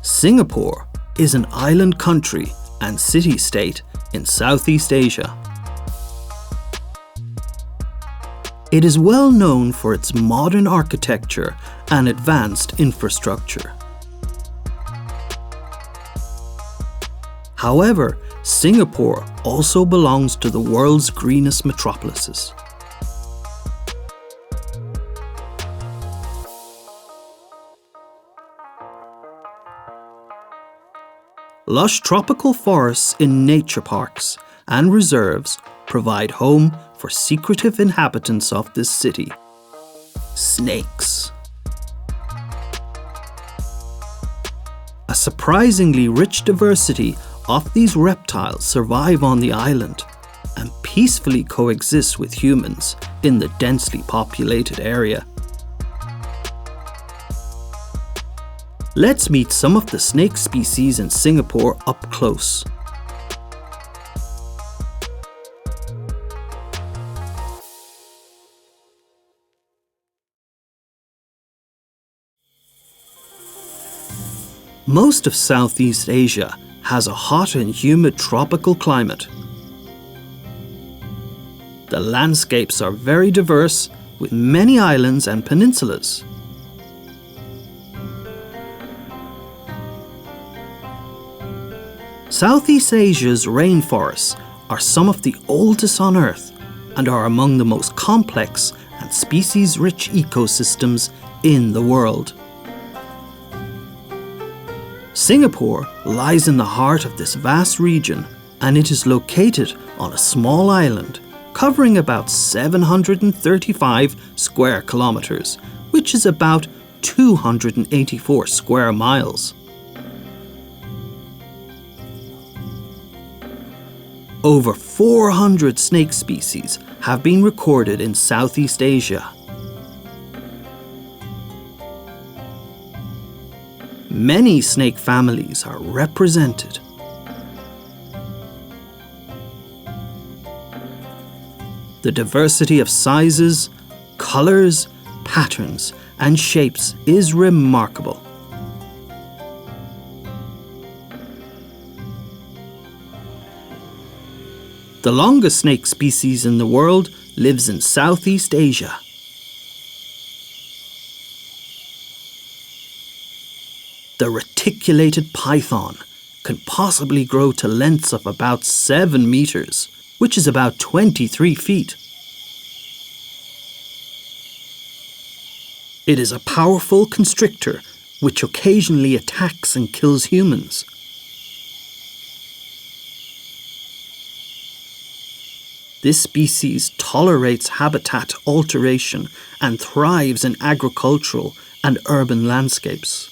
Singapore is an island country and city-state in Southeast Asia. It is well known for its modern architecture and advanced infrastructure. However, Singapore also belongs to the world's greenest metropolises. Lush tropical forests in nature parks and reserves provide home for secretive inhabitants of this city: snakes. A surprisingly rich diversity of these reptiles survive on the island and peacefully coexist with humans in the densely populated area. Let's meet some of the snake species in Singapore up close. Most of Southeast Asia has a hot and humid tropical climate. The landscapes are very diverse, with many islands and peninsulas. Southeast Asia's rainforests are some of the oldest on Earth and are among the most complex and species-rich ecosystems in the world. Singapore lies in the heart of this vast region, and it is located on a small island covering about 735 square kilometers, which is about 284 square miles. Over 400 snake species have been recorded in Southeast Asia. Many snake families are represented. The diversity of sizes, colors, patterns, and shapes is remarkable. The longest snake species in the world lives in Southeast Asia. The reticulated python can possibly grow to lengths of about 7 meters, which is about 23 feet. It is a powerful constrictor which occasionally attacks and kills humans. This species tolerates habitat alteration and thrives in agricultural and urban landscapes.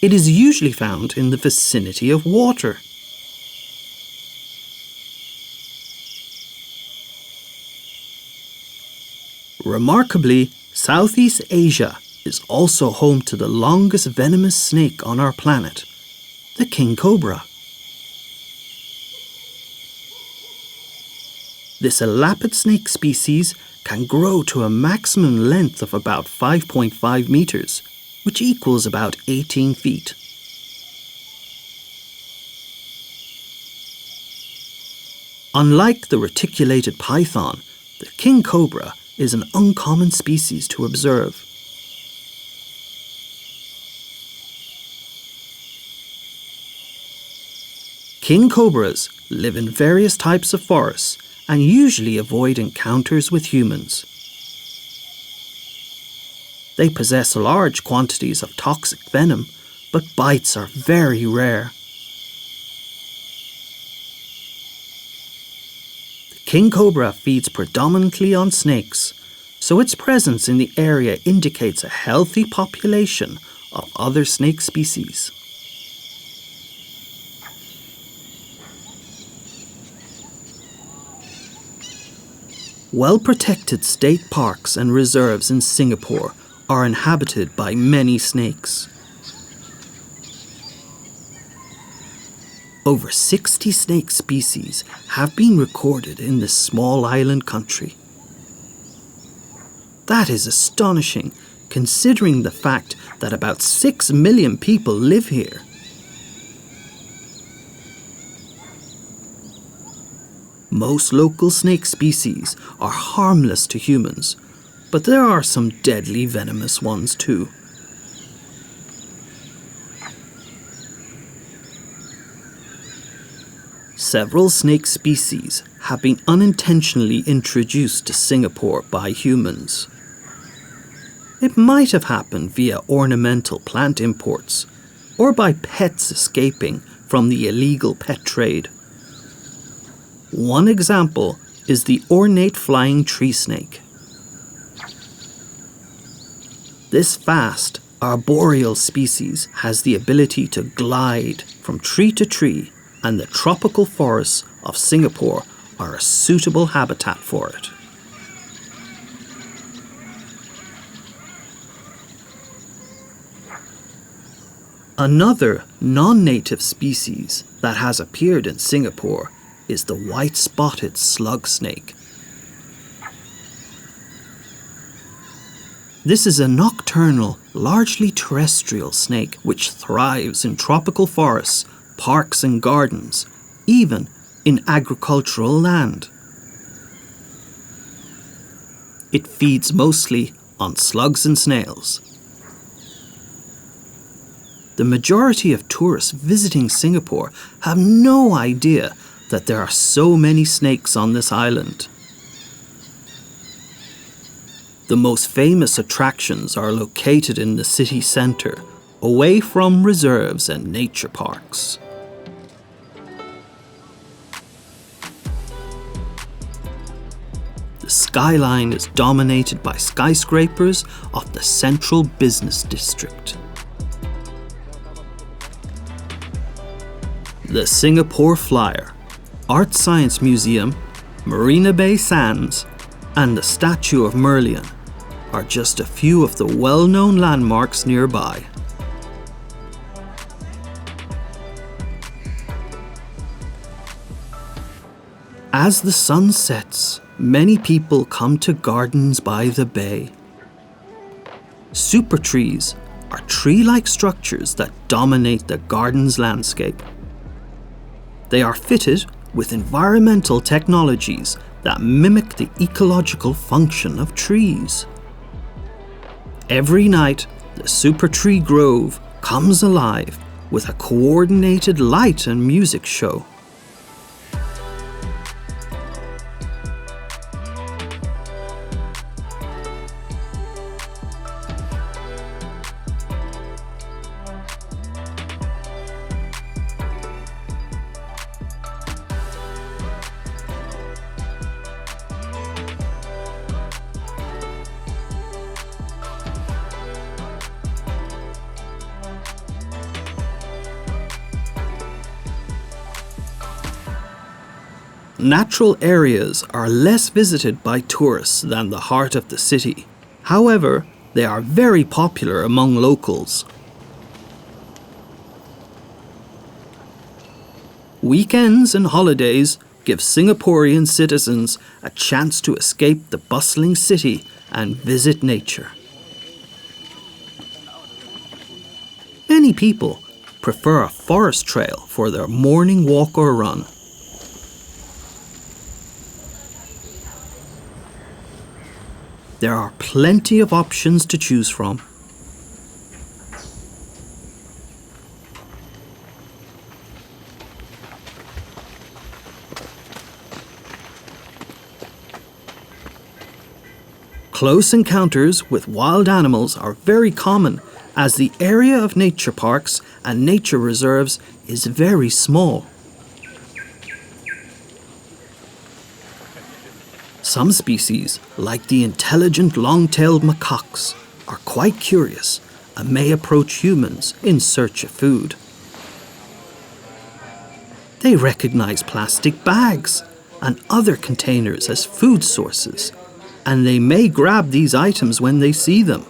It is usually found in the vicinity of water. Remarkably, Southeast Asia is also home to the longest venomous snake on our planet, the king cobra. This elapid snake species can grow to a maximum length of about 5.5 meters, which equals about 18 feet. Unlike the reticulated python, the king cobra is an uncommon species to observe. King cobras live in various types of forests and usually avoid encounters with humans. They possess large quantities of toxic venom, but bites are very rare. The king cobra feeds predominantly on snakes, so its presence in the area indicates a healthy population of other snake species. Well-protected state parks and reserves in Singapore are inhabited by many snakes. Over 60 snake species have been recorded in this small island country. That is astonishing, considering the fact that about 6 million people live here. Most local snake species are harmless to humans, but there are some deadly venomous ones too. Several snake species have been unintentionally introduced to Singapore by humans. It might have happened via ornamental plant imports or by pets escaping from the illegal pet trade. One example is the ornate flying tree snake. This vast, arboreal species has the ability to glide from tree to tree, and the tropical forests of Singapore are a suitable habitat for it. Another non-native species that has appeared in Singapore is the white-spotted slug snake. This is a nocturnal, largely terrestrial snake which thrives in tropical forests, parks and gardens, even in agricultural land. It feeds mostly on slugs and snails. The majority of tourists visiting Singapore have no idea that there are so many snakes on this island. The most famous attractions are located in the city centre, away from reserves and nature parks. The skyline is dominated by skyscrapers of the central business district. The Singapore Flyer, Art Science Museum, Marina Bay Sands, and the statue of Merlion are just a few of the well-known landmarks nearby. As the sun sets, many people come to gardens by the bay. Super trees are tree-like structures that dominate the garden's landscape. They are fitted with environmental technologies that mimic the ecological function of trees. Every night, the super tree grove comes alive with a coordinated light and music show. Natural areas are less visited by tourists than the heart of the city. However, they are very popular among locals. Weekends and holidays give Singaporean citizens a chance to escape the bustling city and visit nature. Many people prefer a forest trail for their morning walk or run. There are plenty of options to choose from. Close encounters with wild animals are very common, as the area of nature parks and nature reserves is very small. Some species, like the intelligent long-tailed macaques, are quite curious and may approach humans in search of food. They recognize plastic bags and other containers as food sources, and they may grab these items when they see them.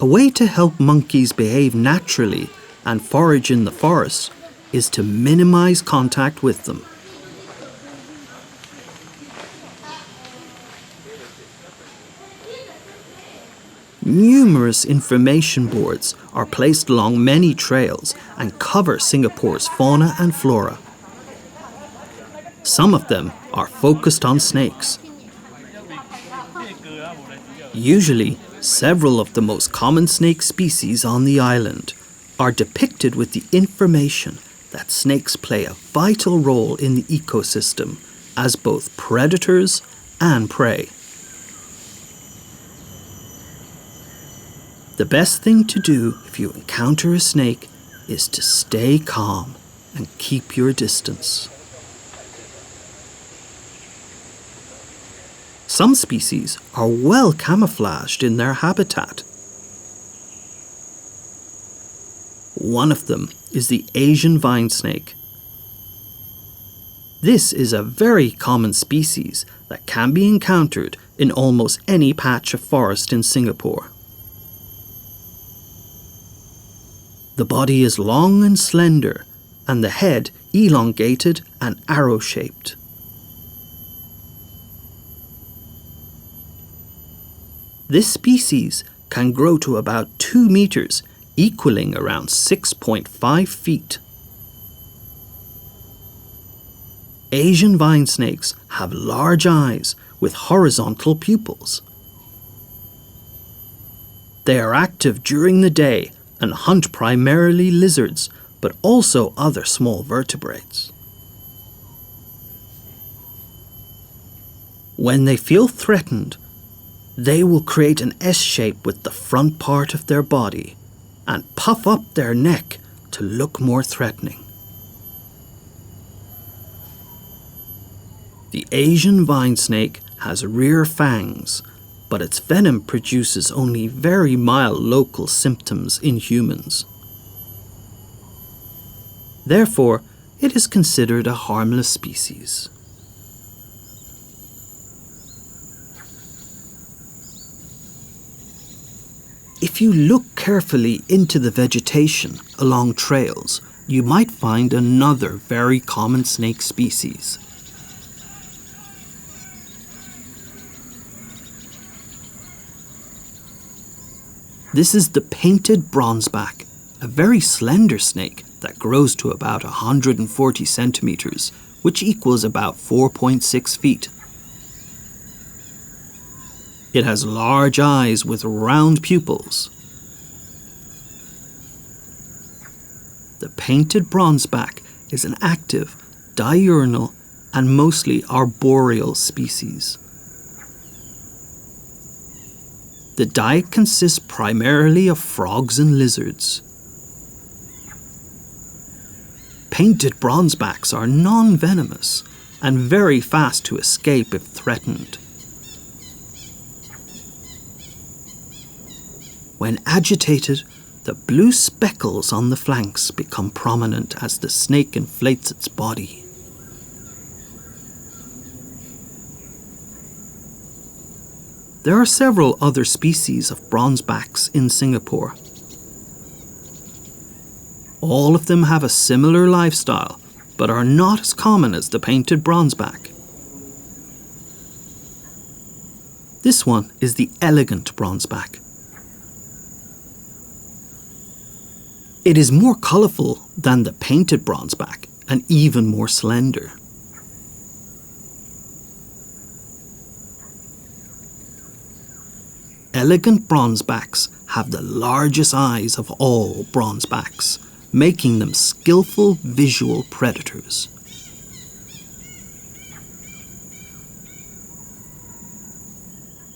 A way to help monkeys behave naturally and forage in the forest is to minimize contact with them. Numerous information boards are placed along many trails and cover Singapore's fauna and flora. Some of them are focused on snakes. Usually, several of the most common snake species on the island are depicted with the information that snakes play a vital role in the ecosystem as both predators and prey. The best thing to do if you encounter a snake is to stay calm and keep your distance. Some species are well camouflaged in their habitat. One of them is the Asian vine snake. This is a very common species that can be encountered in almost any patch of forest in Singapore. The body is long and slender, and the head elongated and arrow-shaped. This species can grow to about 2 meters, equaling around 6.5 feet. Asian vine snakes have large eyes with horizontal pupils. They are active during the day and hunt primarily lizards, but also other small vertebrates. When they feel threatened, they will create an S shape with the front part of their body and puff up their neck to look more threatening. The Asian vine snake has rear fangs, but its venom produces only very mild local symptoms in humans. Therefore, it is considered a harmless species. If you look carefully into the vegetation along trails, you might find another very common snake species. This is the painted bronzeback, a very slender snake that grows to about 140 centimeters, which equals about 4.6 feet. It has large eyes with round pupils. The painted bronzeback is an active, diurnal, and mostly arboreal species. The diet consists primarily of frogs and lizards. Painted bronzebacks are non-venomous and very fast to escape if threatened. When agitated, the blue speckles on the flanks become prominent as the snake inflates its body. There are several other species of bronzebacks in Singapore. All of them have a similar lifestyle, but are not as common as the painted bronzeback. This one is the elegant bronzeback. It is more colourful than the painted bronzeback and even more slender. Elegant bronzebacks have the largest eyes of all bronzebacks, making them skillful visual predators.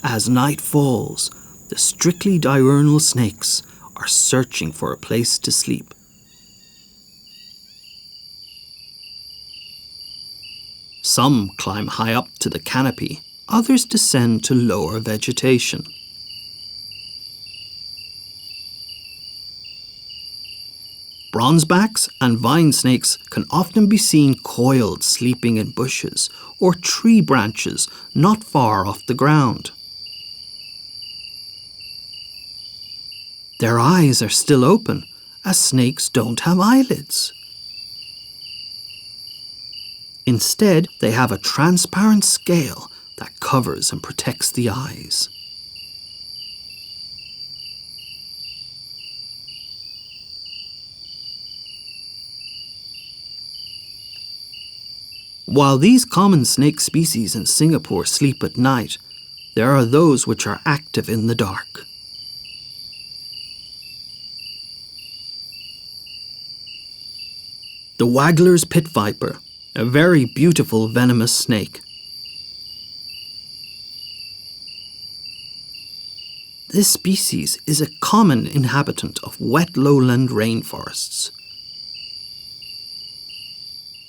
As night falls, the strictly diurnal snakes are searching for a place to sleep. Some climb high up to the canopy, others descend to lower vegetation. Bronzebacks and vine snakes can often be seen coiled sleeping in bushes or tree branches not far off the ground. Their eyes are still open, as snakes don't have eyelids. Instead, they have a transparent scale that covers and protects the eyes. While these common snake species in Singapore sleep at night, there are those which are active in the dark. The Wagler's pit viper, a very beautiful venomous snake. This species is a common inhabitant of wet lowland rainforests.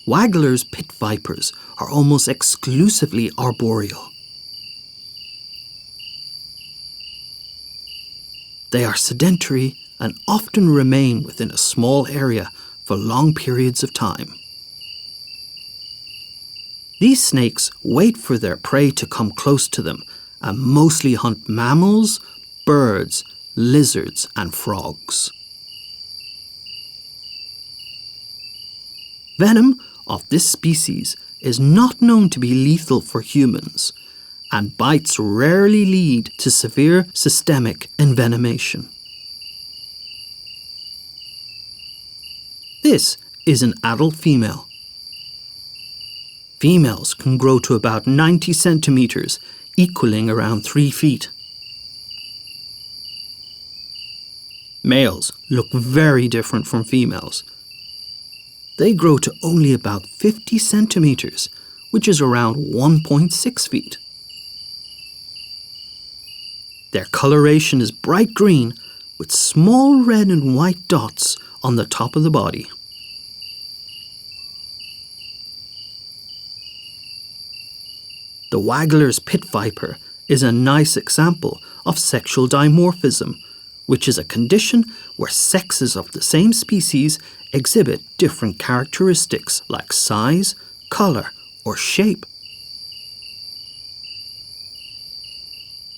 Wagler's pit vipers are almost exclusively arboreal. They are sedentary and often remain within a small area for long periods of time. These snakes wait for their prey to come close to them and mostly hunt mammals, birds, lizards, and frogs. Venom of this species is not known to be lethal for humans, and bites rarely lead to severe systemic envenomation. This is an adult female. Females can grow to about 90 centimeters, equaling around 3 feet. Males look very different from females. They grow to only about 50 centimeters, which is around 1.6 feet. Their coloration is bright green with small red and white dots on the top of the body. The Wagler's pit viper is a nice example of sexual dimorphism, which is a condition where sexes of the same species exhibit different characteristics like size, colour, or shape.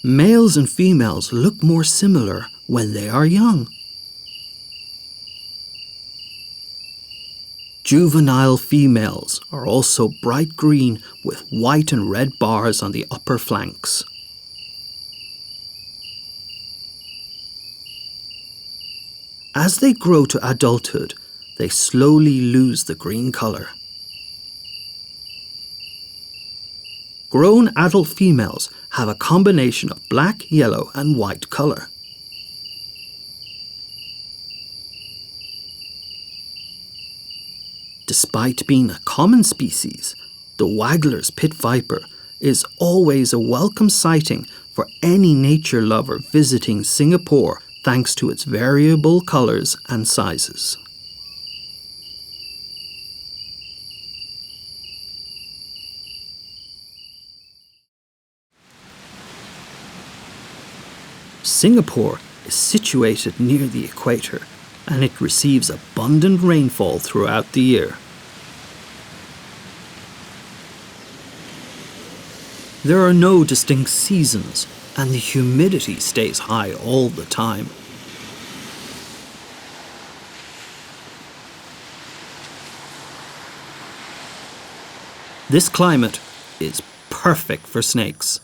Males and females look more similar when they are young. Juvenile females are also bright green with white and red bars on the upper flanks. As they grow to adulthood, they slowly lose the green colour. Grown adult females have a combination of black, yellow and white colour. Despite being a common species, the Wagler's pit viper is always a welcome sighting for any nature lover visiting Singapore thanks to its variable colours and sizes. Singapore is situated near the equator and it receives abundant rainfall throughout the year. There are no distinct seasons and the humidity stays high all the time. This climate is perfect for snakes.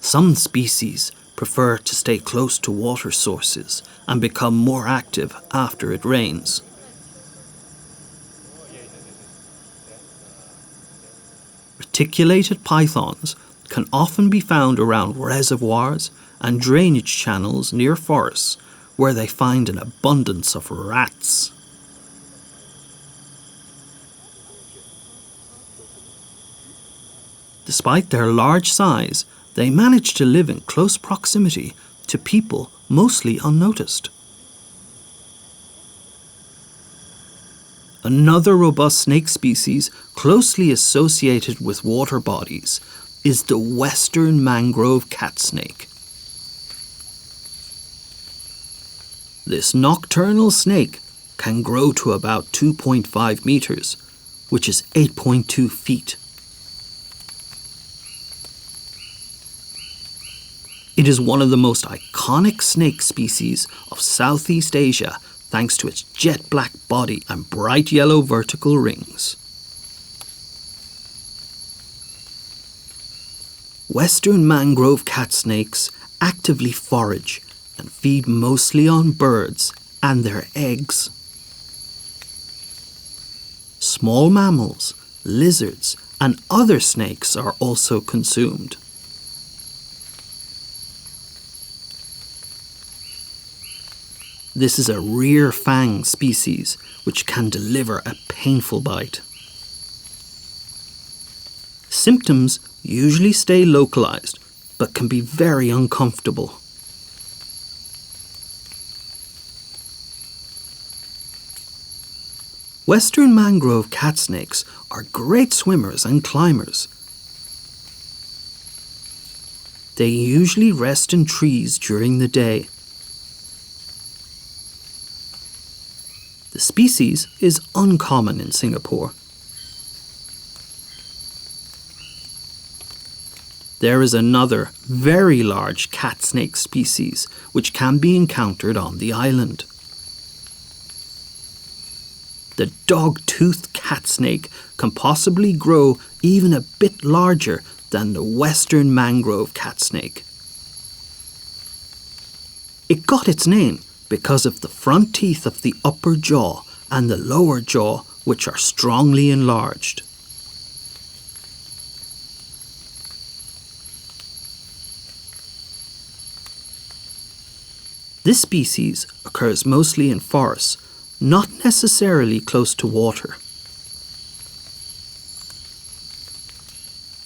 Some species prefer to stay close to water sources and become more active after it rains. Reticulated pythons can often be found around reservoirs and drainage channels near forests where they find an abundance of rats. Despite their large size, they manage to live in close proximity to people mostly unnoticed. Another robust snake species closely associated with water bodies is the western mangrove cat snake. This nocturnal snake can grow to about 2.5 meters, which is 8.2 feet. It is one of the most iconic snake species of Southeast Asia thanks to its jet black body and bright yellow vertical rings. Western mangrove cat snakes actively forage and feed mostly on birds and their eggs. small mammals, lizards, and other snakes are also consumed. This is a rear fang species which can deliver a painful bite. Symptoms usually stay localized but can be very uncomfortable. Western mangrove cat snakes are great swimmers and climbers. They usually rest in trees during the day. The species is uncommon in Singapore. There is another very large cat snake species which can be encountered on the island. The dog-toothed cat snake can possibly grow even a bit larger than the western mangrove cat snake. It got its name because of the front teeth of the upper jaw and the lower jaw, which are strongly enlarged. This species occurs mostly in forests, not necessarily close to water.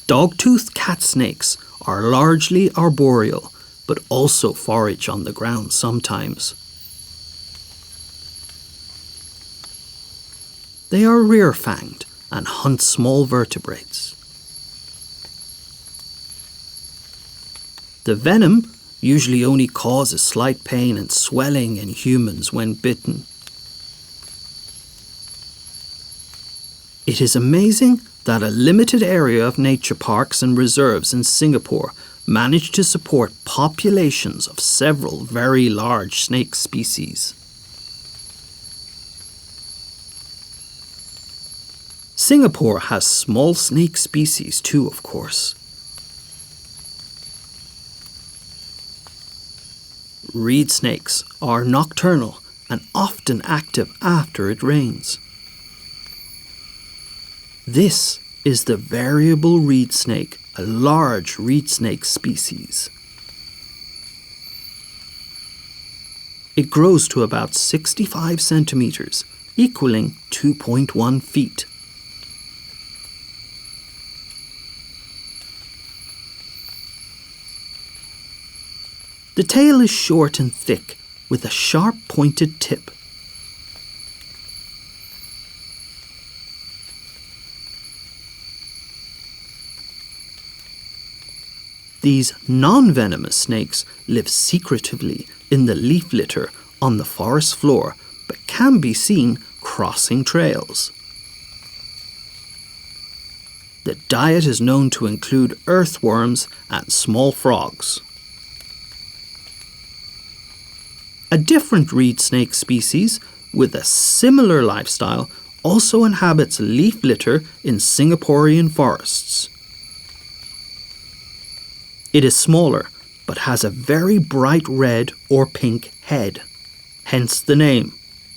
Dog-toothed cat snakes are largely arboreal, but also forage on the ground sometimes. They are rear-fanged and hunt small vertebrates. The venom usually only causes slight pain and swelling in humans when bitten. It is amazing that a limited area of nature parks and reserves in Singapore manage to support populations of several very large snake species. Singapore has small snake species too, of course. Reed snakes are nocturnal and often active after it rains. This is the variable reed snake, a large reed snake species. It grows to about 65 centimeters, equaling 2.1 feet. The tail is short and thick, with a sharp pointed tip. These non-venomous snakes live secretively in the leaf litter on the forest floor, but can be seen crossing trails. The diet is known to include earthworms and small frogs. A different reed snake species with a similar lifestyle also inhabits leaf litter in Singaporean forests. It is smaller, but has a very bright red or pink head, hence the name,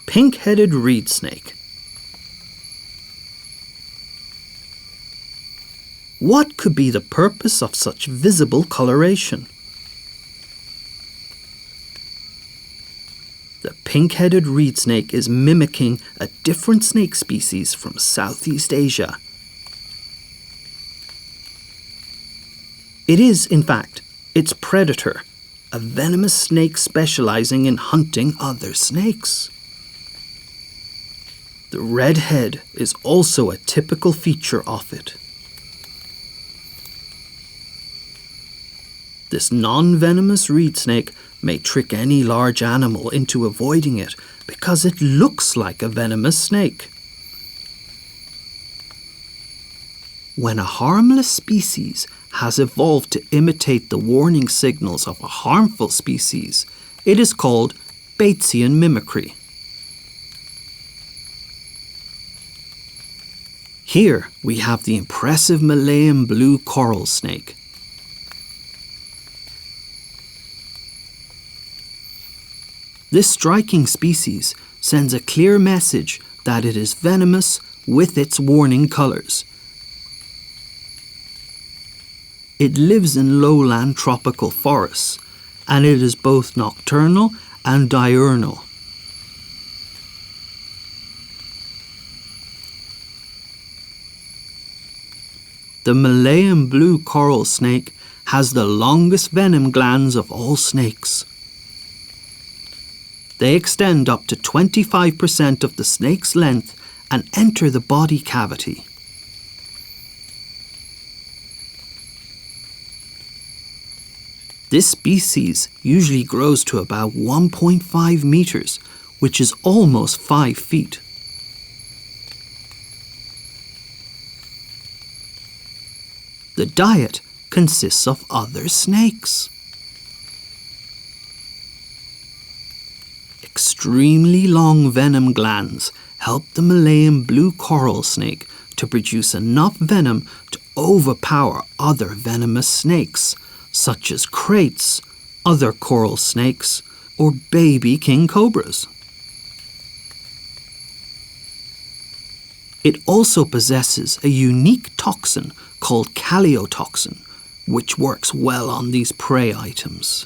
pink-headed reed snake. What could be the purpose of such visible coloration? The pink-headed reed snake is mimicking a different snake species from Southeast Asia. It is, in fact, its predator, a venomous snake specializing in hunting other snakes. The red head is also a typical feature of it. This non-venomous reed snake may trick any large animal into avoiding it because it looks like a venomous snake. When a harmless species has evolved to imitate the warning signals of a harmful species, it is called Batesian mimicry. Here we have the impressive Malayan blue coral snake. This striking species sends a clear message that it is venomous with its warning colours. It lives in lowland tropical forests, and it is both nocturnal and diurnal. The Malayan blue coral snake has the longest venom glands of all snakes. They extend up to 25% of the snake's length and enter the body cavity. This species usually grows to about 1.5 meters, which is almost 5 feet. The diet consists of other snakes. Extremely long venom glands help the Malayan blue coral snake to produce enough venom to overpower other venomous snakes, such as kraits, other coral snakes, or baby king cobras. It also possesses a unique toxin called calliotoxin, which works well on these prey items.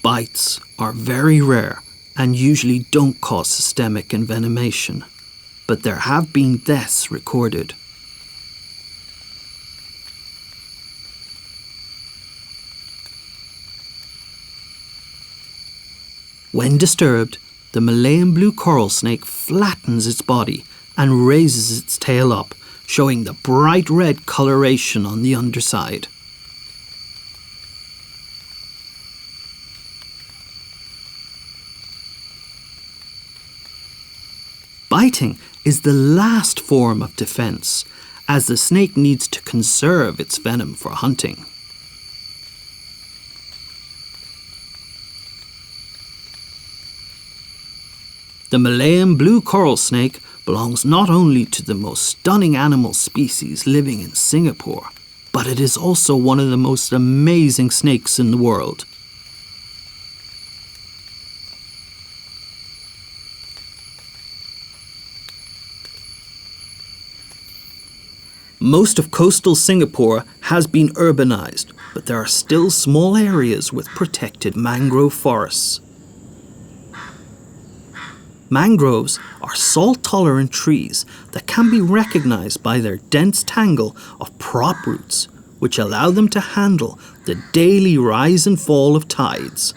Bites are very rare and usually don't cause systemic envenomation, but there have been deaths recorded. When disturbed, the Malayan blue coral snake flattens its body and raises its tail up, showing the bright red coloration on the underside. Biting is the last form of defense, as the snake needs to conserve its venom for hunting. The Malayan blue coral snake belongs not only to the most stunning animal species living in Singapore, but it is also one of the most amazing snakes in the world. Most of coastal Singapore has been urbanized, but there are still small areas with protected mangrove forests. Mangroves are salt-tolerant trees that can be recognized by their dense tangle of prop roots, which allow them to handle the daily rise and fall of tides.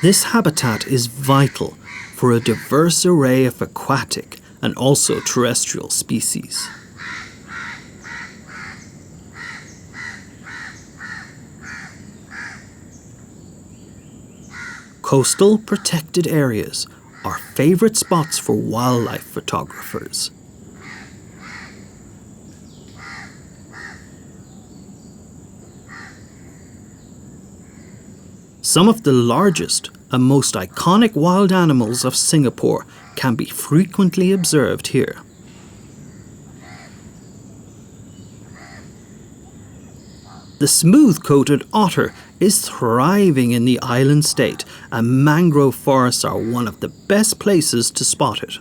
This habitat is vital for a diverse array of aquatic and also terrestrial species. Coastal protected areas are favorite spots for wildlife photographers. Some of the largest and most iconic wild animals of Singapore can be frequently observed here. The smooth-coated otter is thriving in the island state, and mangrove forests are one of the best places to spot it.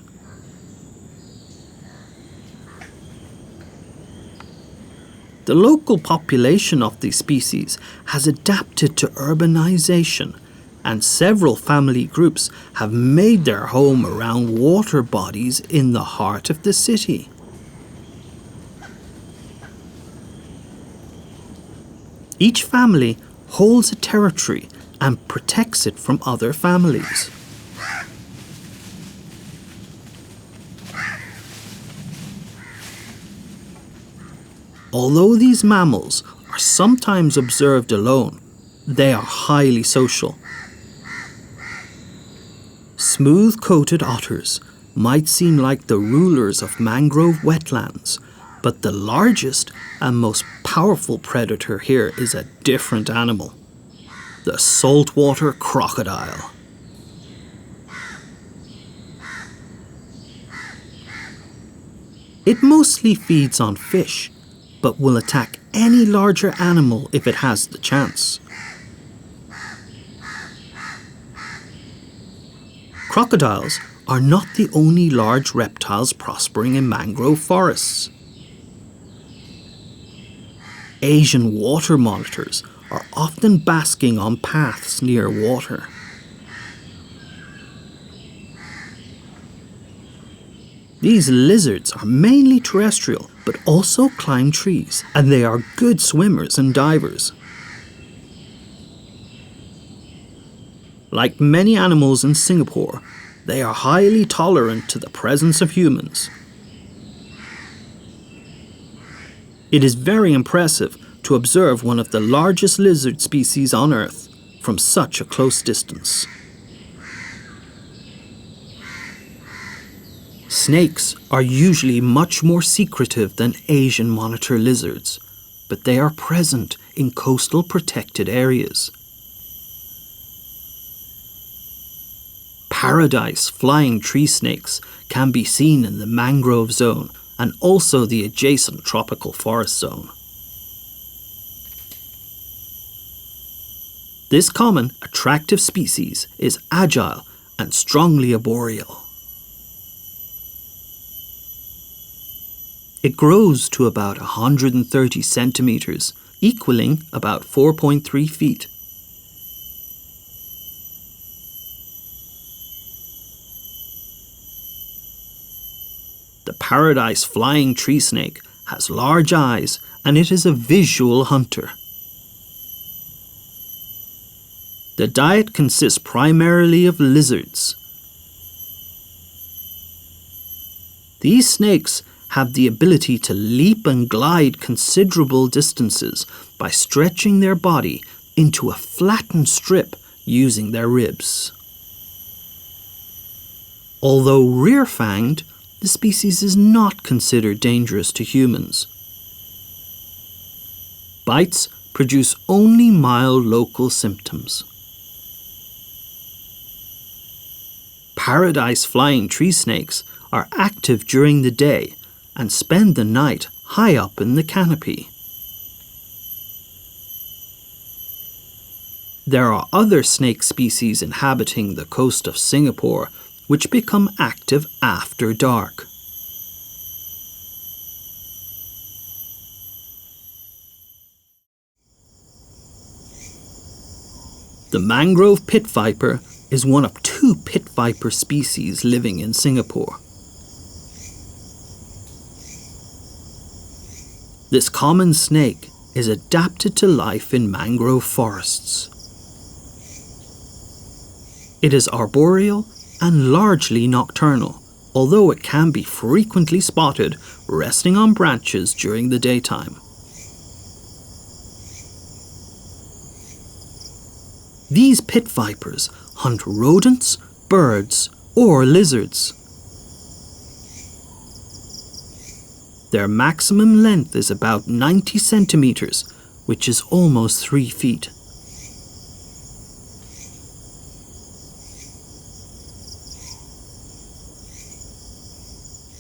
The local population of these species has adapted to urbanization, and several family groups have made their home around water bodies in the heart of the city. Each family holds a territory and protects it from other families. Although these mammals are sometimes observed alone, they are highly social. Smooth-coated otters might seem like the rulers of mangrove wetlands, but the largest and most powerful predator here is a different animal: the saltwater crocodile. It mostly feeds on fish, but will attack any larger animal if it has the chance. Crocodiles are not the only large reptiles prospering in mangrove forests. Asian water monitors are often basking on paths near water. These lizards are mainly terrestrial, but also climb trees, and they are good swimmers and divers. Like many animals in Singapore, they are highly tolerant to the presence of humans. It is very impressive to observe one of the largest lizard species on Earth from such a close distance. Snakes are usually much more secretive than Asian monitor lizards, but they are present in coastal protected areas. Paradise flying tree snakes can be seen in the mangrove zone and also the adjacent tropical forest zone. This common, attractive species is agile and strongly arboreal. It grows to about 130 centimeters, equaling about 4.3 feet. The paradise flying tree snake has large eyes and it is a visual hunter. The diet consists primarily of lizards. These snakes have the ability to leap and glide considerable distances by stretching their body into a flattened strip using their ribs. Although rear-fanged, the species is not considered dangerous to humans. Bites produce only mild local symptoms. Paradise flying tree snakes are active during the day and spend the night high up in the canopy. There are other snake species inhabiting the coast of Singapore which become active after dark. The mangrove pit viper is one of 2 pit viper species living in Singapore. This common snake is adapted to life in mangrove forests. It is arboreal and largely nocturnal, although it can be frequently spotted resting on branches during the daytime. These pit vipers hunt rodents, birds, or lizards. Their maximum length is about 90 centimeters, which is almost 3 feet.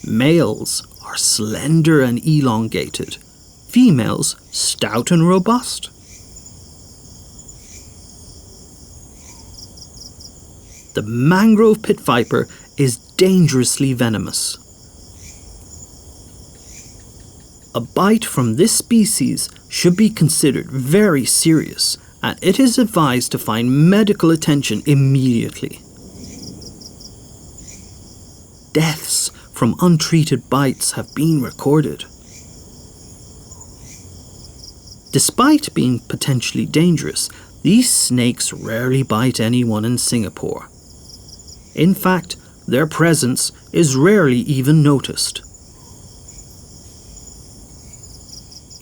Males are slender and elongated, females stout and robust. The mangrove pit viper is dangerously venomous. A bite from this species should be considered very serious, and it is advised to find medical attention immediately. Deaths from untreated bites have been recorded. Despite being potentially dangerous, these snakes rarely bite anyone in Singapore. In fact, their presence is rarely even noticed.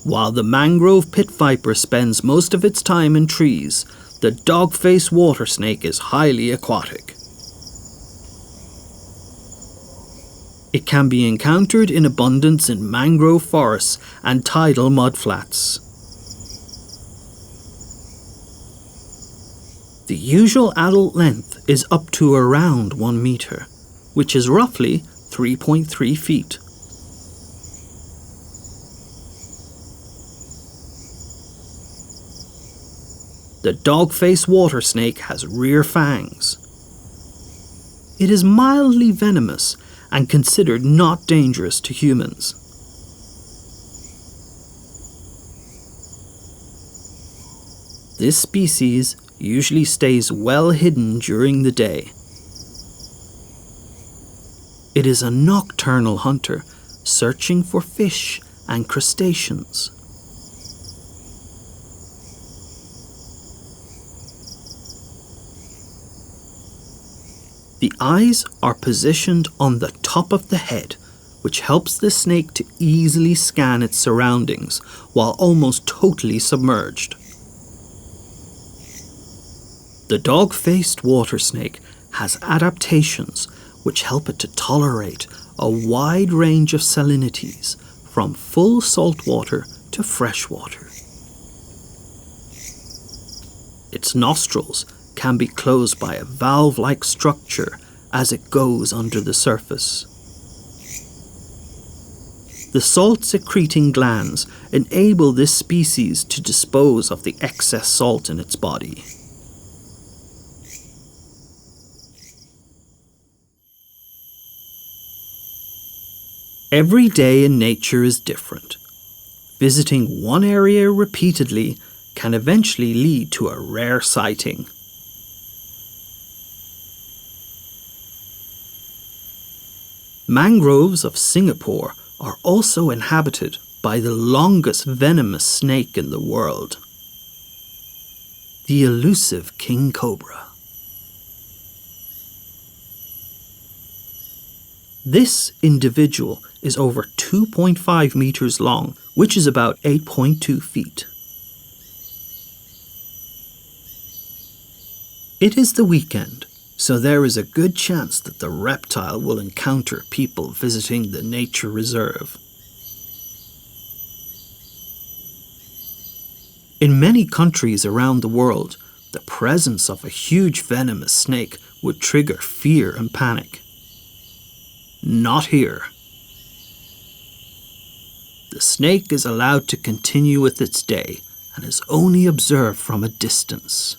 While the mangrove pit viper spends most of its time in trees, the dog-faced water snake is highly aquatic. It can be encountered in abundance in mangrove forests and tidal mudflats. The usual adult length is up to around 1 meter, which is roughly 3.3 feet. The dog-faced water snake has rear fangs. It is mildly venomous and considered not dangerous to humans. This species usually stays well hidden during the day. It is a nocturnal hunter, searching for fish and crustaceans. The eyes are positioned on the top of the head, which helps the snake to easily scan its surroundings while almost totally submerged. The dog-faced water snake has adaptations which help it to tolerate a wide range of salinities, from full salt water to fresh water. Its nostrils can be closed by a valve-like structure as it goes under the surface. The salt-secreting glands enable this species to dispose of the excess salt in its body. Every day in nature is different. Visiting one area repeatedly can eventually lead to a rare sighting. Mangroves of Singapore are also inhabited by the longest venomous snake in the world, the elusive king cobra. This individual is over 2.5 meters long, which is about 8.2 feet. It is the weekend, so there is a good chance that the reptile will encounter people visiting the nature reserve. In many countries around the world, the presence of a huge venomous snake would trigger fear and panic. Not here. The snake is allowed to continue with its day and is only observed from a distance.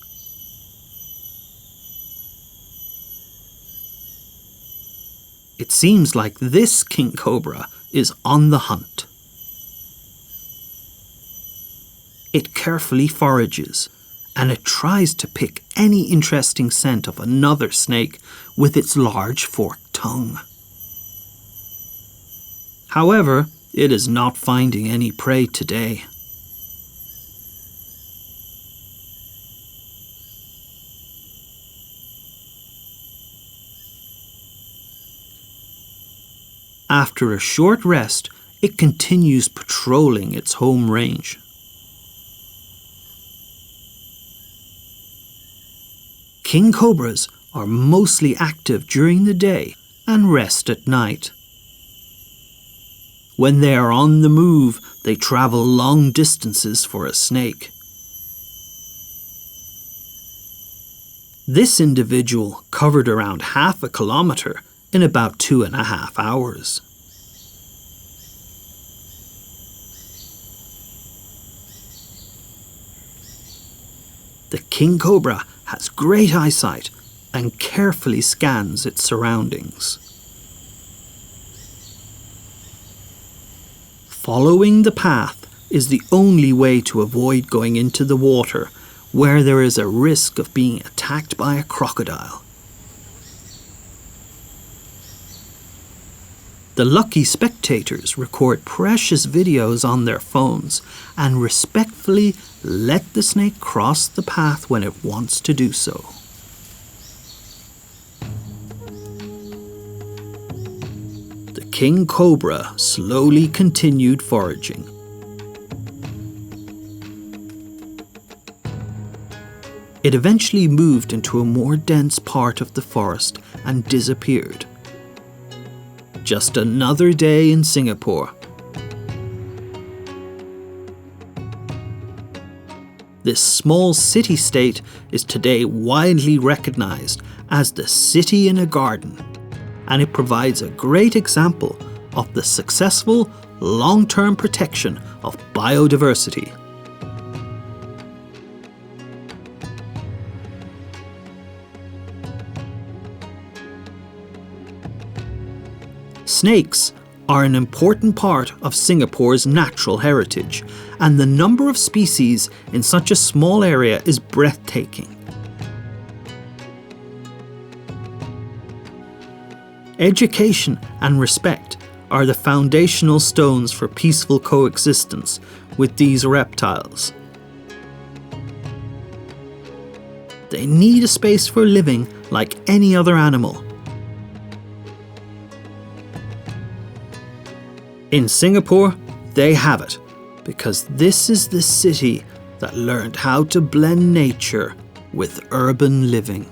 It seems like this king cobra is on the hunt. It carefully forages, and it tries to pick any interesting scent of another snake with its large forked tongue. However, it is not finding any prey today. After a short rest, it continues patrolling its home range. King cobras are mostly active during the day and rest at night. When they are on the move, they travel long distances for a snake. This individual covered around half a kilometre in about 2.5 hours. The king cobra has great eyesight and carefully scans its surroundings. Following the path is the only way to avoid going into the water, where there is a risk of being attacked by a crocodile. The lucky spectators record precious videos on their phones and respectfully let the snake cross the path when it wants to do so. The king cobra slowly continued foraging. It eventually moved into a more dense part of the forest and disappeared. Just another day in Singapore. This small city-state is today widely recognized as the city in a garden, and it provides a great example of the successful long-term protection of biodiversity. Snakes are an important part of Singapore's natural heritage, and the number of species in such a small area is breathtaking. Education and respect are the foundational stones for peaceful coexistence with these reptiles. They need a space for living like any other animal. In Singapore, they have it, because this is the city that learned how to blend nature with urban living.